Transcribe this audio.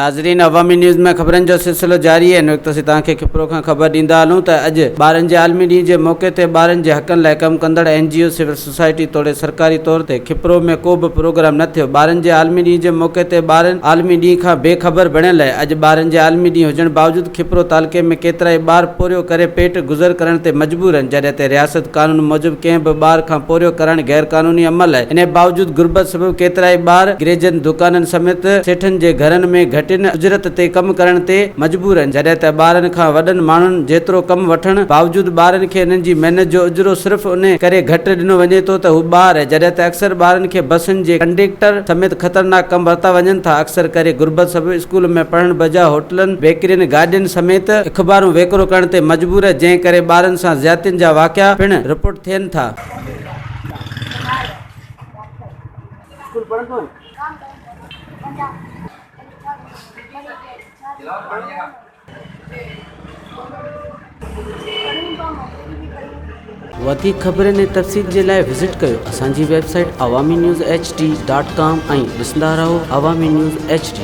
नाज़रीन, अवामी न्यूज़ में ख़बरनि जो सिलसिलो जारी है। वक्त से तव्हांखे खिपरो खां ख़बर ॾींदा हलूं त अॼु ॿारनि जे आलमी ॾींहं जे मौक़े ते ॿारनि जे हक़नि लाइ कमु कंदड़ NGO सिविल सोसाइटी तोड़े सरकारी तौर ते खिपरो में को बि प्रोग्राम न थियो। ॿारनि जे आलमी ॾींहं जे मौक़े ते ॿारनि आलमी ॾींहं खां बेख़बर बणियल आहे। अॼु ॿारनि जे आलमी ॾींहुं हुजण बावजूदि खिपरो तालुके में केतिरा ई ॿार पोरियो करे पेट गुज़र करण ते मजबूर आहिनि, जॾहिं त रियासत कानून मूजिबि कंहिं बि ॿार खां पोरियो करणु गैर क़ानूनी अमल आहे। इन बावजूदि गुरबत सबबि केतिरा ई ॿार गिरेजनि दुकाननि समेत सेठनि जे घरनि में घटिन उजरत ते कमु करण ते मजबूर आहिनि, जॾहिं त ॿारनि खां वॾनि माण्हुनि जेतिरो कमु वठण बावजूदि ॿारनि खे इन्हनि जी महिनत जो उजरो सिर्फ़ु उन करे घटि ॾिनो वञे थो त हू ॿार आहे। जॾहिं त अक्सर ॿारनि खे बसुनि जे कंडक्टर समेत ख़तरनाक कमु वरिता वञनि था। अक्सर करे गुरबत सबबि स्कूल में पढ़ण बजाइ होटलनि, बेकरियुनि, गाॾियुनि समेत अख़बारूं वेकिरो करण ते मजबूर आहे, जंहिं करे ॿारनि सां ज़्यादतियुनि जा वाक़िया पिणु रिपोर्ट थियनि था। वधीक ख़बरनि ऐं तफ़सील जे लाइ विज़िट कयो असांजी वेबसाइट awamiNewsHD.com ऐं ॾिसंदा रहो अवामी न्यूज़ HD।